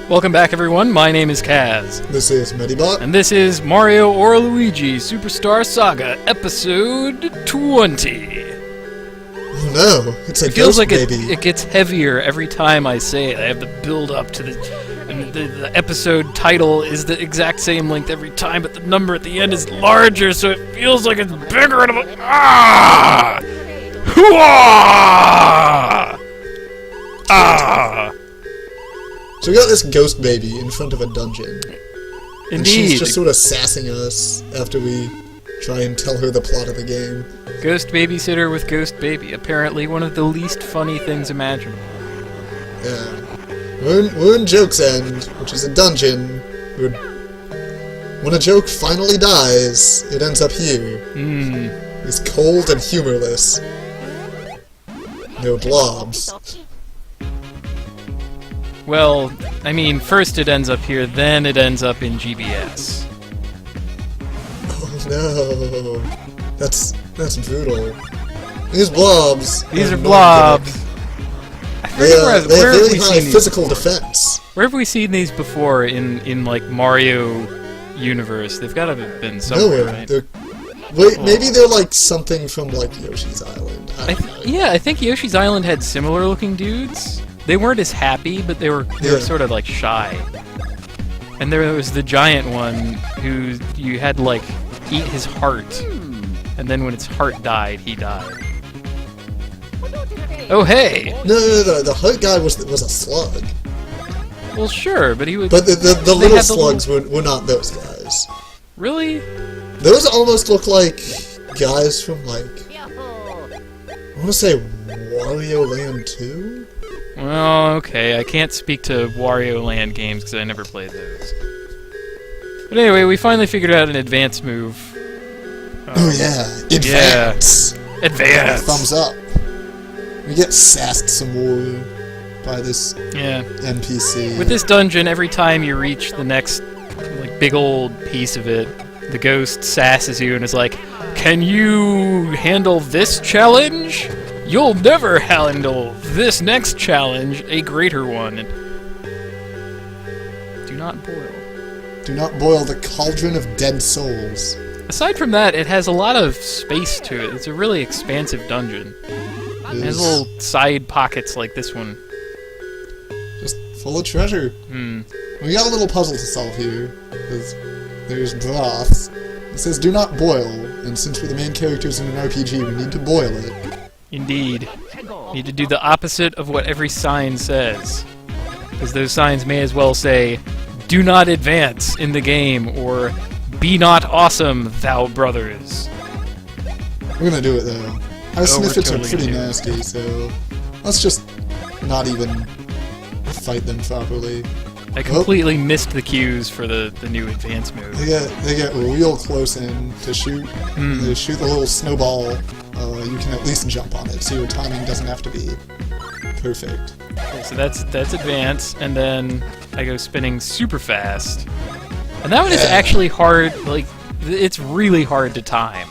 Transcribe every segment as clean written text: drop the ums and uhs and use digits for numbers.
Welcome back, everyone. My name is Kaz. This is Medibot. And this is Mario or Luigi Superstar Saga, episode 20. Oh no, it's a It feels ghost like baby. it gets heavier every time I say it. I have to build up to the episode title is the exact same length every time, but the number at the end is larger, so it feels like it's bigger and I'm like, ah! Hoo-ah! Ah! So we got this ghost baby in front of a dungeon. Indeed. And she's just sort of sassing us after we try and tell her the plot of the game. Ghost babysitter with ghost baby. Apparently one of the least funny things imaginable. Yeah. We're in Joke's End, which is a dungeon. When a joke finally dies, it ends up here. It's cold and humorless. No blobs. Well, I mean, first it ends up here, then it ends up in GBS. Oh no. That's brutal. These blobs. These are blobs. They have very high physical defense. Where have we seen these before in like Mario universe? They've got to have been somewhere, right? Maybe they're like something from like Yoshi's Island. I don't know. Yeah, I think Yoshi's Island had similar looking dudes. They weren't as happy, but they were sort of like shy. And there was the giant one who you had to like eat his heart, and then when its heart died, he died. Oh hey! No, the heart guy was a slug. Well, sure, but he would. But the little slugs were not those guys. Really? Those almost look like guys from like I want to say Wario Land 2. Well, okay, I can't speak to Wario Land games because I never played those. But anyway, we finally figured out an advance move. Oh yeah, advance! Yeah. Advance! Thumbs up. We get sassed some more by this NPC. With this dungeon, every time you reach the next like big old piece of it, the ghost sasses you and is like, "Can you handle this challenge? You'll never handle this next challenge, a greater one." Do not boil. Do not boil the cauldron of dead souls. Aside from that, it has a lot of space to it. It's a really expansive dungeon. It has little side pockets like this one. Just full of treasure. We got a little puzzle to solve here. There's broths. It says do not boil, and since we're the main characters in an RPG, we need to boil it. Indeed. Need to do the opposite of what every sign says. Because those signs may as well say, "Do not advance in the game," or "Be not awesome, thou brothers." We're gonna do it though. Our sniffets totally are pretty nasty, so let's just not even fight them properly. I completely missed the cues for the new advance move. They get real close in to shoot. They shoot the little snowball. You can at least jump on it, so your timing doesn't have to be perfect. Okay, so that's advance, and then I go spinning super fast. And that one is actually hard, like, it's really hard to time.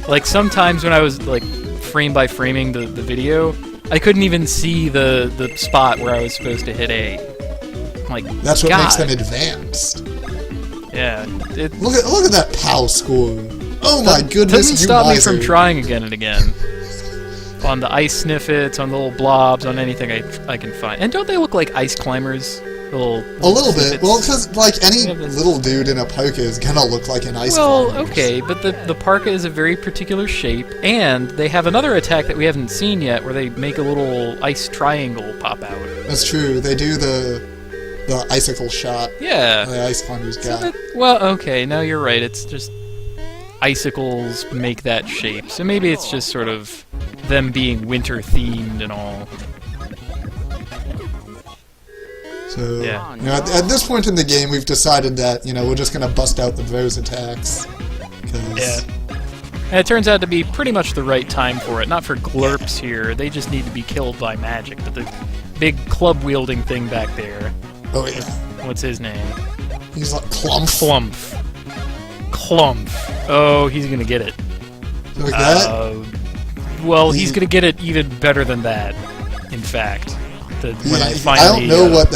Like, sometimes when I was, like, frame by framing the video, I couldn't even see the spot where I was supposed to hit A. Like, that's what makes them advanced. Yeah. Look at that POW score. Oh my goodness, doesn't stop me from trying again and again. On the ice sniffets, on the little blobs, on anything I can find. And don't they look like ice climbers? A little bit. Well, because like any little dude in a parka is gonna look like an ice climber. Well, okay, but the parka is a very particular shape, and they have another attack that we haven't seen yet, where they make a little ice triangle pop out. That's true. They do the icicle shot. Yeah. The ice climbers got. Well, okay, no, you're right. It's just icicles make that shape, so maybe it's just sort of them being winter themed and all. So, at this point in the game, we've decided that, we're just going to bust out the bros attacks. Yeah. And it turns out to be pretty much the right time for it. Not for glurps here, they just need to be killed by magic. But the big club-wielding thing back there... Oh, yeah. What's his name? He's like Clumph. Clumph. Oh, he's going to get it. Like that? Well, he's going to get it even better than that, in fact. I don't know what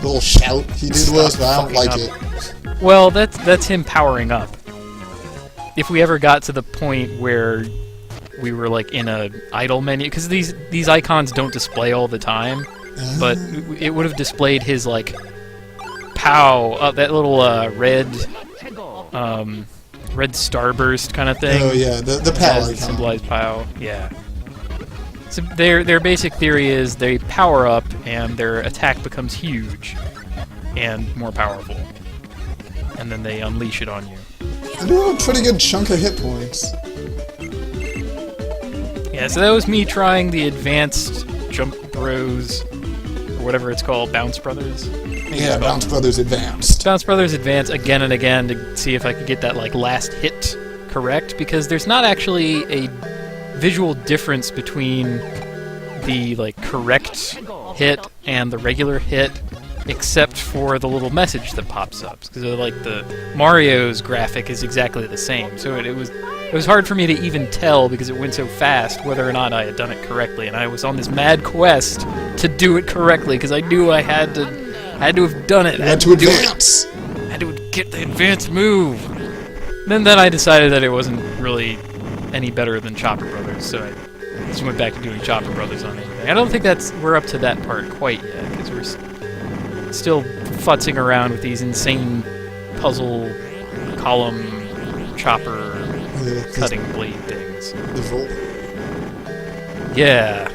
little shout he did was, but I don't like fucking it. Well, that's him powering up. If we ever got to the point where we were like in a idle menu, because these icons don't display all the time, but it would have displayed his like pow, that little red starburst kind of thing. Oh yeah, the pow icon. Symbolized pow. Yeah. So their basic theory is they power up and their attack becomes huge and more powerful, and then they unleash it on you. I do have a pretty good chunk of hit points. Yeah, so that was me trying the advanced Jump Bros, or whatever it's called, Bounce Brothers. Yeah, Bounce Brothers Advanced. Bounce Brothers Advance again and again to see if I could get that like last hit correct, because there's not actually a visual difference between the like correct hit and the regular hit, except for the little message that pops up. Because like the Mario's graphic is exactly the same, so it was hard for me to even tell because it went so fast whether or not I had done it correctly, and I was on this mad quest to do it correctly because I knew I had to have done it. You had to advance. I had to get the advanced move. Then I decided that it wasn't really any better than Chopper Brothers, so I just went back to doing Chopper Brothers on anything. I don't think we're up to that part quite yet, because we're still futzing around with these insane puzzle column chopper cutting blade things. The Volt. Yeah.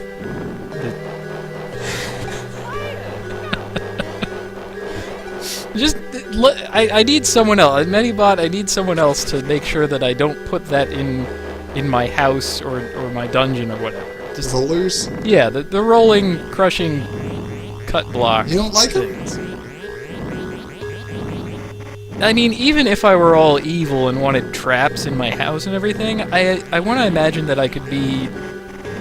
I need someone else. Medibot, I need someone else to make sure that I don't put that in my house or my dungeon or whatever. Just Rollers? Yeah, the rolling, crushing, cut block. You don't like things. I mean, even if I were all evil and wanted traps in my house and everything, I want to imagine that I could be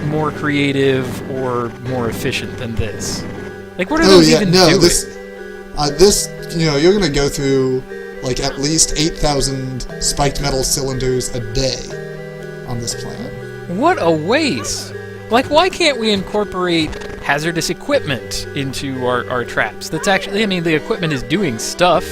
more creative or more efficient than this. Like, what are those even doing? This, you're gonna go through like at least 8,000 spiked metal cylinders a day on this planet. What a waste! Like, why can't we incorporate hazardous equipment into our traps? That's actually, I mean, the equipment is doing stuff.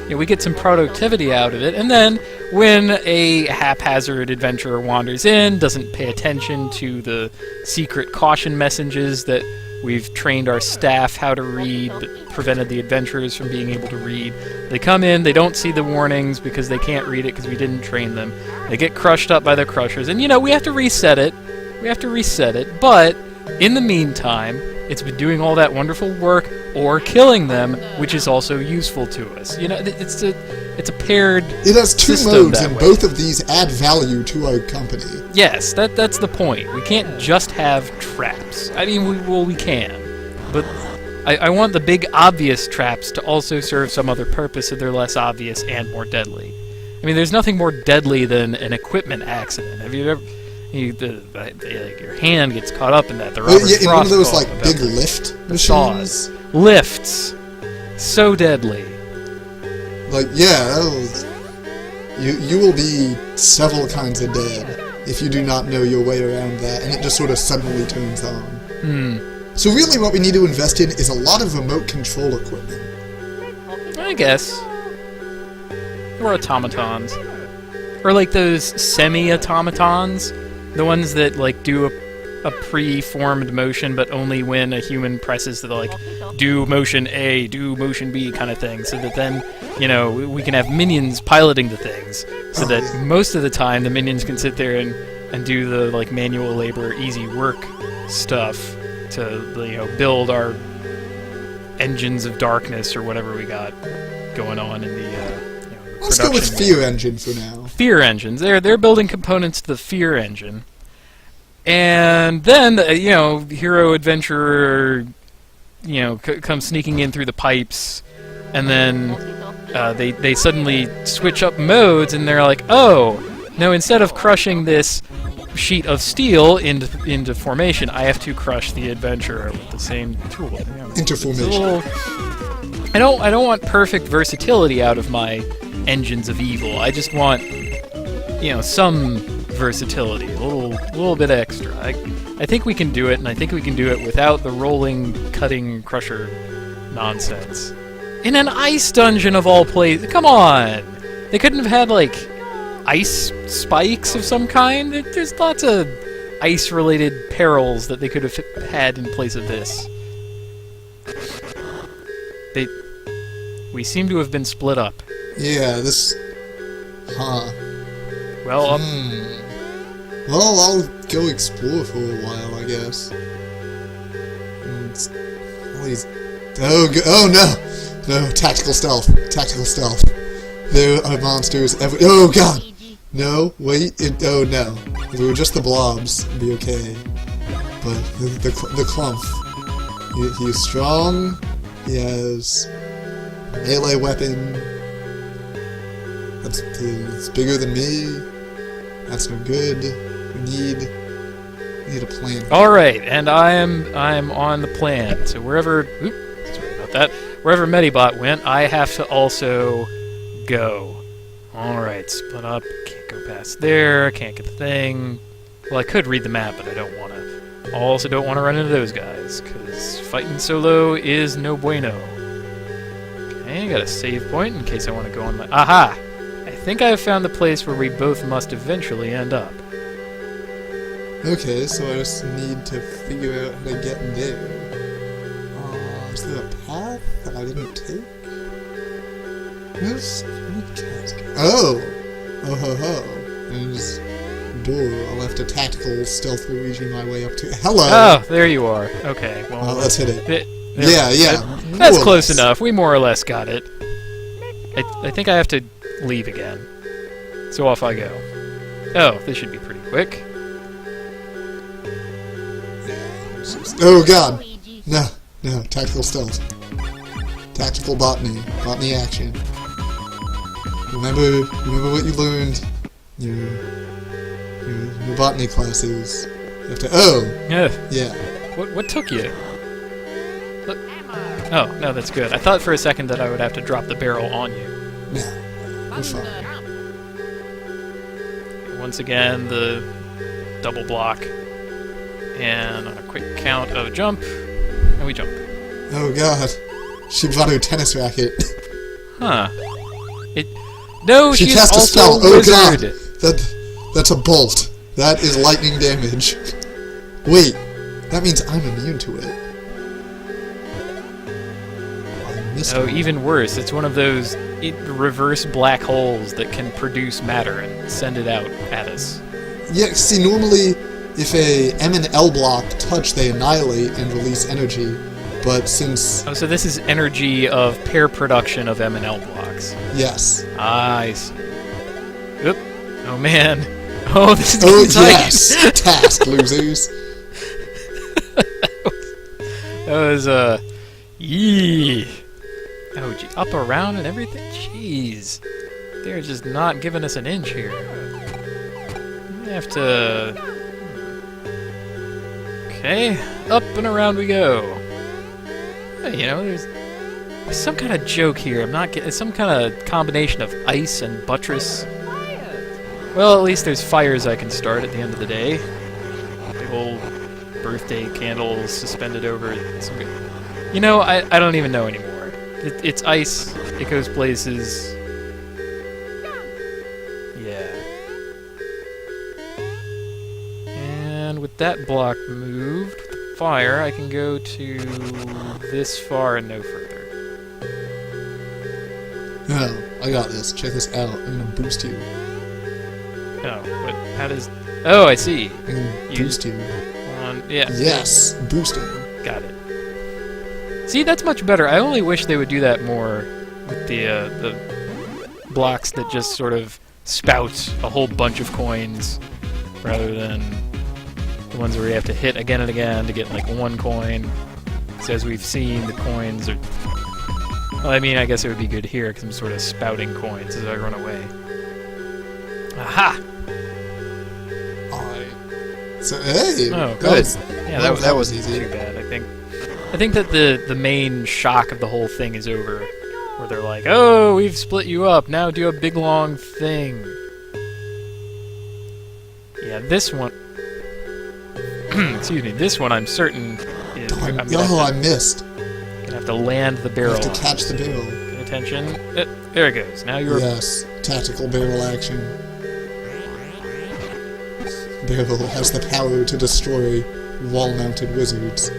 We get some productivity out of it, and then when a haphazard adventurer wanders in, doesn't pay attention to the secret caution messages that we've trained our staff how to read, that prevented the adventurers from being able to read. They come in, they don't see the warnings because they can't read it because we didn't train them. They get crushed up by the crushers, and we have to reset it. But in the meantime, it's been doing all that wonderful work or killing them, which is also useful to us. It's a paired It has two modes, and both of these add value to our company. Yes, that's the point. We can't just have traps. I mean, we can, but I want the big obvious traps to also serve some other purpose so they're less obvious and more deadly. I mean, there's nothing more deadly than an equipment accident. Have you ever... your hand gets caught up in that. The in one of those like big lift machines. Saws. Lifts. So deadly. Like, yeah, you will be several kinds of dead if you do not know your way around that, and it just sort of suddenly turns on. So really what we need to invest in is a lot of remote control equipment. I guess. Or automatons. Or like those semi-automatons. The ones that like do a pre-formed motion, but only when a human presses the like do motion A, do motion B kind of thing, so that then we can have minions piloting the things, so that most of the time the minions can sit there and do the like manual labor, easy work stuff to build our engines of darkness or whatever we got going on in the Let's go with Fear Engine for now. Fear engines. They're building components to the Fear engine. And then, hero adventurer, comes sneaking in through the pipes, and then they suddenly switch up modes, and they're like, oh, no, instead of crushing this sheet of steel into formation, I have to crush the adventurer with the same tool. Into formation. I don't want perfect versatility out of my engines of evil. I just want, some versatility, a little bit extra. I think we can do it, and I think we can do it without the rolling, cutting crusher nonsense. In an ice dungeon of all places. Come on! They couldn't have had, like, ice spikes of some kind? There's lots of ice-related perils that they could have had in place of this. We seem to have been split up. Yeah, this... Huh. Well, Well, I'll go explore for a while, I guess. All these... Oh, no! No, tactical stealth. Tactical stealth. There are monsters every... Oh, God! No, wait, oh, no. If it were just the blobs, it'd be okay. But the clump. He is strong. He has... melee weapon. It's bigger than me. That's no good. We need a plan. all right, and I'm on the plan. So wherever, sorry about that. Wherever Medibot went, I have to also go. All right, split up. Can't go past there. Can't get the thing. Well, I could read the map, but I don't want to. Also, don't want to run into those guys because fighting solo is no bueno. Okay, got a save point in case I want to go on my... Aha! I think I have found the place where we both must eventually end up. Okay, so I just need to figure out how to get there. Is there a path that I didn't take? Where's Kaz? Oh! Oh ho ho. There's a door. I'll have to tactical stealth Luigi my way up to... Hello! Oh, there you are. Okay, well... let's hit it. Yeah. That's close enough. We more or less got it. I think I have to leave again. So off I go. Oh, this should be pretty quick. Oh god! No, tactical stealth. Tactical botany. Botany action. Remember what you learned in your botany classes. You have to... Oh! Yeah. What took you? Oh, no, that's good. I thought for a second that I would have to drop the barrel on you. No, we're fine. Once again, the double block. And on a quick count of jump, and we jump. Oh god. She brought her tennis racket. Huh. No, she she's cast a also spell. a wizard. Oh god. That's a bolt. That is lightning damage. Wait, that means I'm immune to it. Oh, even worse. It's one of those reverse black holes that can produce matter and send it out at us. Yeah, see, normally, if a M and L block touch, they annihilate and release energy. But since... Oh, so this is energy of pair production of M and L blocks. Yes. I see. Oop. Oh, man. Oh, this is yes! Task, losers. That was, yee. Oh, gee, up, around, and everything? Jeez. They're just not giving us an inch here. We have to... Okay, up and around we go. You know, there's some kind of joke here. I'm not getting... Some kind of combination of ice and buttress. Well, at least there's fires I can start at the end of the day. Big old birthday candles suspended over... You know, I don't even know anymore. It's ice. It goes places. Yeah. And with that block moved, with the fire, I can go to this far and no further. Oh, I got this. Check this out. I'm gonna boost you. Oh, but how does... Oh, I see. I'm gonna boost you. Yeah. Yes, boosting. Got it. See, that's much better. I only wish they would do that more with the blocks that just sort of spout a whole bunch of coins, rather than the ones where you have to hit again and again to get like one coin. So as we've seen, the coins are... Well, I mean, I guess it would be good here because I'm sort of spouting coins as I run away. Aha! Alright. So, hey! Oh, good. That was easy. Too bad, I think. I think that the main shock of the whole thing is over, where they're like, oh, we've split you up, now do a big long thing. Yeah, this one... Excuse me, this one I'm certain is... I missed. Gonna have to land the barrel. You have to catch the barrel. Pay attention. There it goes. Now you're... Yes, tactical barrel action. Barrel has the power to destroy wall-mounted wizards.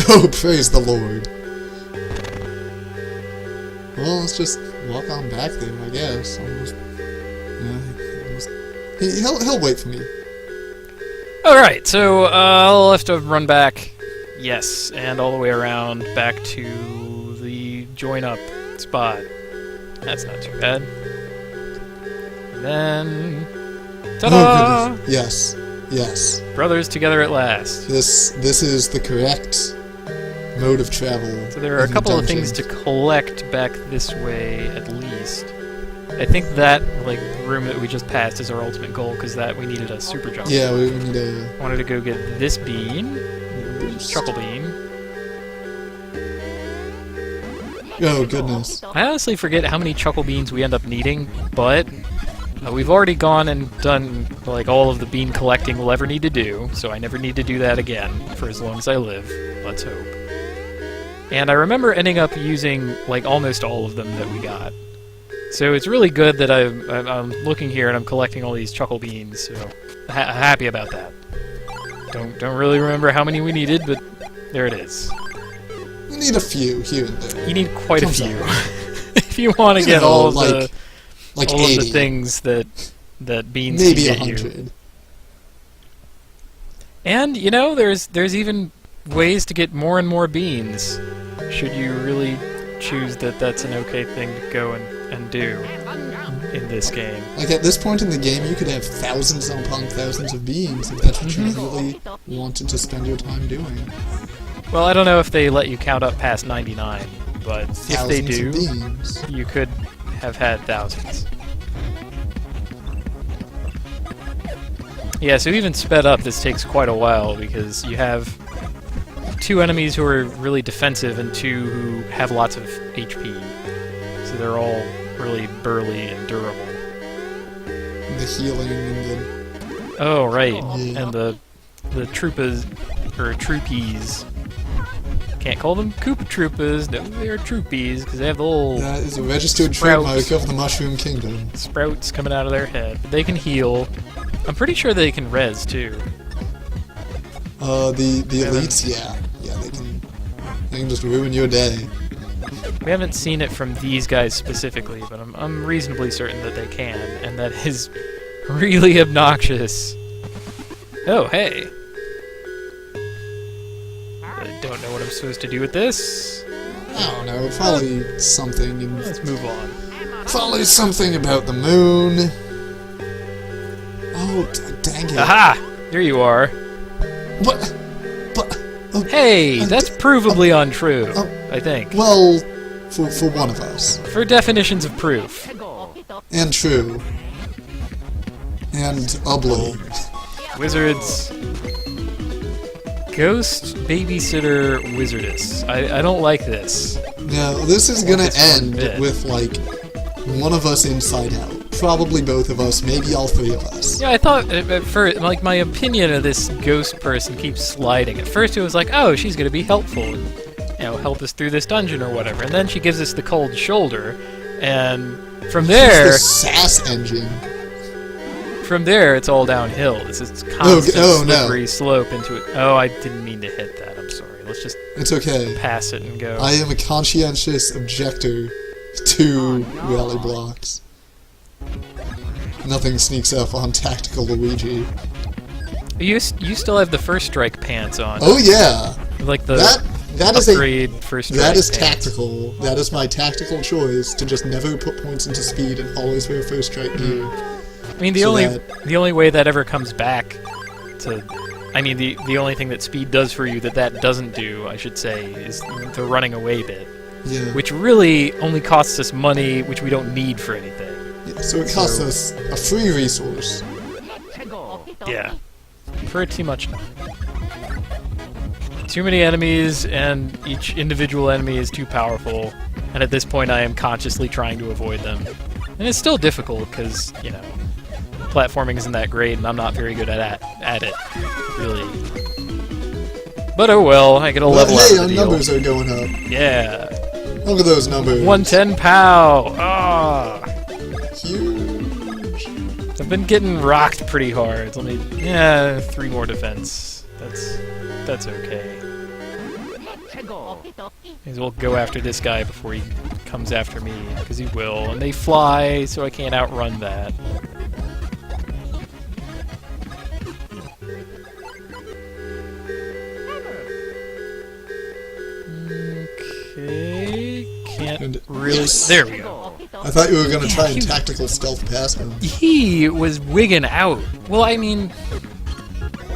Oh, praise the Lord. Well, let's just walk on back there, I guess. He'll wait for me. Alright, so I'll have to run back, yes, and all the way around back to the join-up spot. That's not too bad. And then... ta-da! Oh, goodness. Yes. Brothers together at last. This is the correct mode of travel. So there are a couple of things to collect back this way, at least. I think that room that we just passed is our ultimate goal, because that we needed a super jump. Yeah, we need a... I wanted to go get this bean, chuckle bean. Oh goodness! I honestly forget how many chuckle beans we end up needing, but we've already gone and done all of the bean collecting we'll ever need to do, so I never need to do that again for as long as I live. Let's hope. And I remember ending up using almost all of them that we got. So it's really good that I'm looking here and I'm collecting all these chuckle beans. So happy about that. Don't really remember how many we needed, but there it is. You need a few here and there. You need quite a few if you want to get all of the all 80. of the things that beans maybe can get 100. you. And there's even ways to get more and more beans. Should you really choose that's an okay thing to go and do in this game. At this point in the game, you could have thousands upon thousands of beans if that's what you really wanted to spend your time doing. Well, I don't know if they let you count up past 99, but Thousands if they do, of beans. you could have had thousands. Yeah, so even sped up, this takes quite a while, because you have 2 enemies who are really defensive and 2 who have lots of HP. So they're all really burly and durable. The healing and the... Oh, right. Yeah. And the troopas, or troopies. Can't call them Koopa Troopas, no, they're troopies, because they have the little... That is a registered trademark of the Mushroom Kingdom. Sprouts coming out of their head. But they can heal. I'm pretty sure they can res, too. The elites, yeah. Yeah, they can just ruin your day. We haven't seen it from these guys specifically, but I'm reasonably certain that they can, and that is really obnoxious. Oh, hey. I don't know what I'm supposed to do with this. I don't know, probably something. Let's move on. Probably something about the moon. Oh, dang it. Aha! Here you are. What? But... Hey, that's provably untrue, I think. Well, for one of us. For definitions of proof. And true. And ugly. Wizards. Ghost Babysitter Wizardess. I don't like this. No, this is gonna end bit. with, one of us inside out. Probably both of us, maybe all 3 of us. Yeah, I thought at first, my opinion of this ghost person keeps sliding. At first it was oh, she's gonna be helpful and, help us through this dungeon or whatever. And then she gives us the cold shoulder, and from there... It's the sass engine. From there, it's all downhill. It's constant slippery slope into it. Oh, I didn't mean to hit that. I'm sorry. Let's just... It's okay. Pass it and go. I am a conscientious objector to rally blocks. Nothing sneaks up on tactical Luigi. You still have the first strike pants on. Oh yeah, that is upgrade first strike. That is pants. tactical. That is my tactical choice to just never put points into speed and always wear first strike gear. I mean, the only way that ever comes back to, the only thing that speed does for you that doesn't do, I should say, is the running away bit. Yeah. Which really only costs us money, which we don't need for anything. Yeah, so it costs us a free resource. Yeah. Pretty much not. Too many enemies, and each individual enemy is too powerful, and at this point I am consciously trying to avoid them. And it's still difficult, because, platforming isn't that great, and I'm not very good at it, really. But oh well, I get a level out hey, of our the deal. numbers are going up. Yeah. Look at those numbers. 110 pow! Ah! Huge. I've been getting rocked pretty hard. Let me... Yeah, 3 more defense. That's okay. May as well go after this guy before he comes after me, because he will. And they fly, so I can't outrun that. Okay... Can't really... Yes. There we go. I thought you were going to try and tactical stealth past him. He was wigging out. Well, I mean...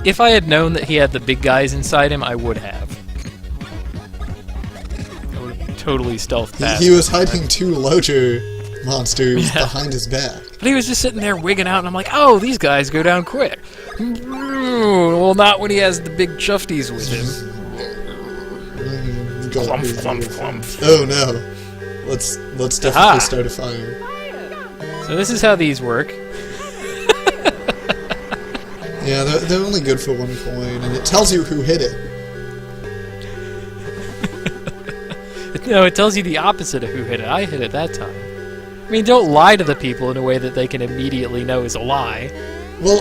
If I had known that he had the big guys inside him, I would have. I would have totally stealthed past He him. was hiding 2 larger monsters behind his back. But he was just sitting there wigging out, and I'm like, oh, these guys go down quick. Well, not when he has the big chufties with him. Clump, clump, clump. Oh no. Let's definitely start a fire. So this is how these work. Yeah, they're only good for 1 coin, and it tells you who hit it. No, it tells you the opposite of who hit it. I hit it that time. I mean, don't lie to the people in a way that they can immediately know is a lie. Well,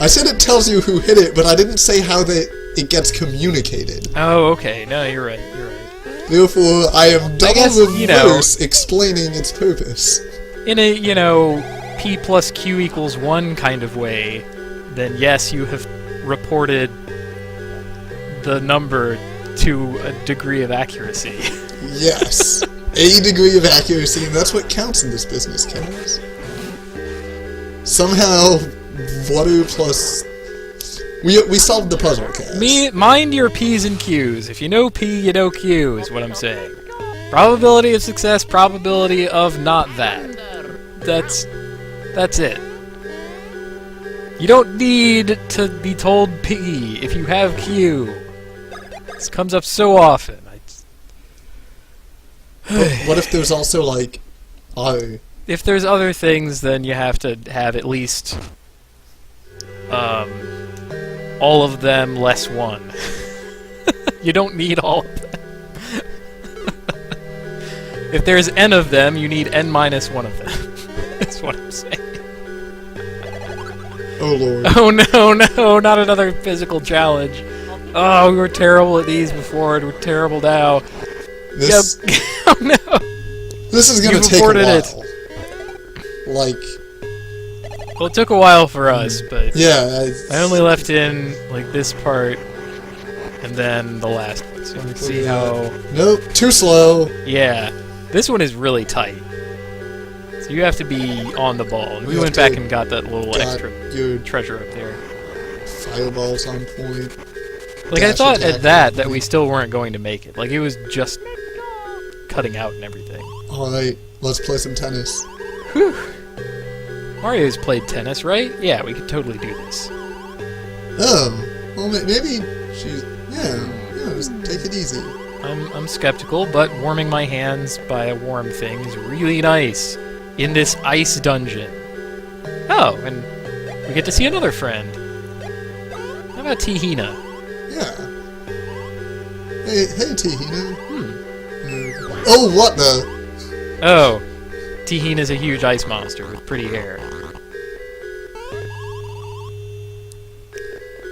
I said it tells you who hit it, but I didn't say how it gets communicated. Oh, okay. No, you're right. You're right. Therefore, I am double the you know, verse explaining its purpose. In a, P plus Q equals 1 kind of way, then yes, you have reported the number to a degree of accuracy. Yes. A degree of accuracy, and that's what counts in this business, Kaz. Somehow, water plus... We solved the puzzle, Kaz. Mind your P's and Q's. If you know P, you know Q, is what I'm saying. Probability of success, probability of not that. That's it. You don't need to be told P if you have Q. This comes up so often. What if there's also, like, R? If there's other things, then you have to have at least all of them less 1. You don't need all of them. If there's n of them, you need n minus 1 of them. That's what I'm saying. Oh lord. Oh no, not another physical challenge. Oh, we were terrible at these before, and we're terrible now. This, Oh no! this is gonna take a while. Like... Well, it took a while for us, but... Yeah, I only left in, like, this part, and then the last one. So let's see how... Nope, too slow. Yeah. This one is really tight. So you have to be on the ball. And we went back and got that little extra your treasure up there. fireballs on point. Like, I thought at that we still weren't going to make it. Like, it was just cutting out and everything. Alright, let's play some tennis. Whew. Mario's played tennis, right? Yeah, we could totally do this. Oh, well, maybe she's... Yeah, just take it easy. I'm skeptical, but warming my hands by a warm thing is really nice in this ice dungeon. Oh, and we get to see another friend. How about Tihina? Yeah. Hey, Tihina. Oh, what the? Oh, Tihina's a huge ice monster with pretty hair.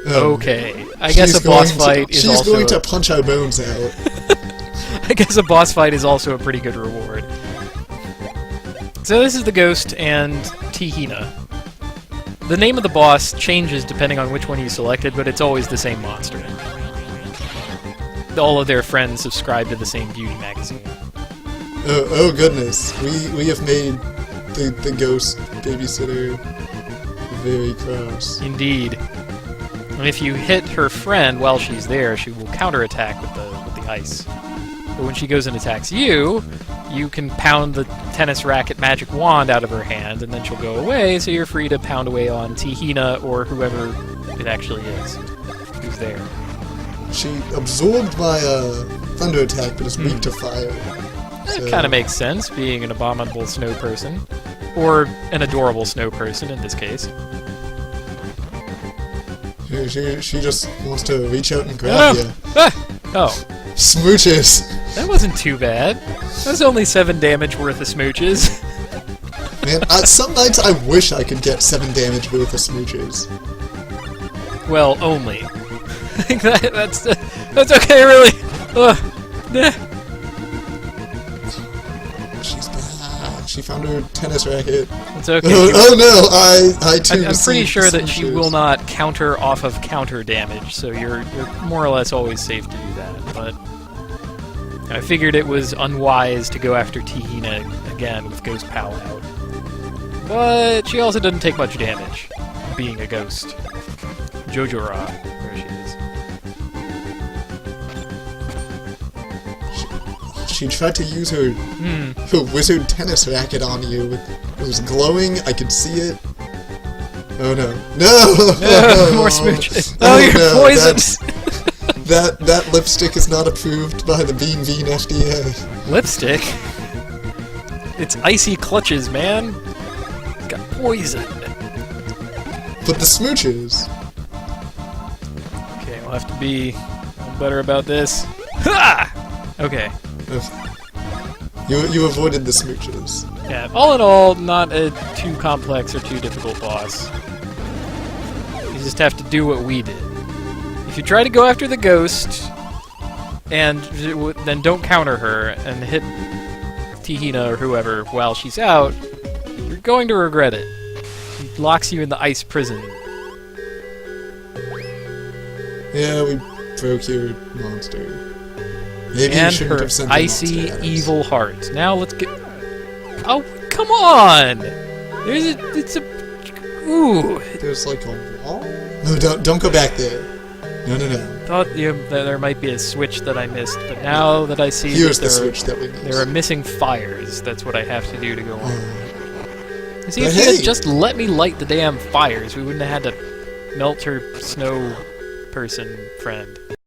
Okay, I guess a boss fight is also... She's going to punch our bones out. I guess a boss fight is also a pretty good reward. So this is the Ghost and Tihina. The name of the boss changes depending on which one you selected, but it's always the same monster. All of their friends subscribe to the same beauty magazine. Oh goodness, we have made the Ghost babysitter very cross. Indeed. And if you hit her friend while she's there, she will counterattack with the ice. But when she goes and attacks you, you can pound the tennis racket magic wand out of her hand, and then she'll go away, so you're free to pound away on Tihina or whoever it actually is who's there. She absorbed my thunder attack, but is weak to fire. That kind of makes sense, being an abominable snow person. Or an adorable snow person, in this case. She just wants to reach out and grab you. Oh, Smooches! that wasn't too bad. That's only 7 damage worth of smooches. Man, some nights I wish I could get 7 damage worth of smooches. Well, only. I think that's okay, really. Yeah. She's back. She found her tennis racket. It's okay. Oh no, I too I'm pretty received sure that she smooches. will not counter off of counter damage, so you're more or less always safe to do that. But I figured it was unwise to go after Tihina again with Ghost Pal out. But she also doesn't take much damage, being a ghost. Jojora, there she is. She tried to use her wizard tennis racket on you. It was glowing. I could see it. Oh no! No! No, more smooches. Oh, you're poisoned. That lipstick is not approved by the Bean Bean FDA. Lipstick? It's icy clutches, man. It's got poison. But the smooches. Okay, we'll have to be better about this. Ha! Okay. You avoided the smooches. Yeah, all in all, not a too complex or too difficult boss. You just have to do what we did. If you try to go after the ghost, and then don't counter her, and hit Tihina or whoever while she's out, you're going to regret it. She locks you in the ice prison. Yeah, we broke your monster. Maybe you And shouldn't her have sent icy, the monster at us. evil heart. Now let's get... Oh, come on! It's a... Ooh. There's like a wall? No, don't go back there. No. Thought that there might be a switch that I missed, but now that I see Here's that the switch that we missed. there are missing fires, that's what I have to do to go on. You see, But if you hey! had just let me light the damn fires, we wouldn't have had to melt her snow person friend.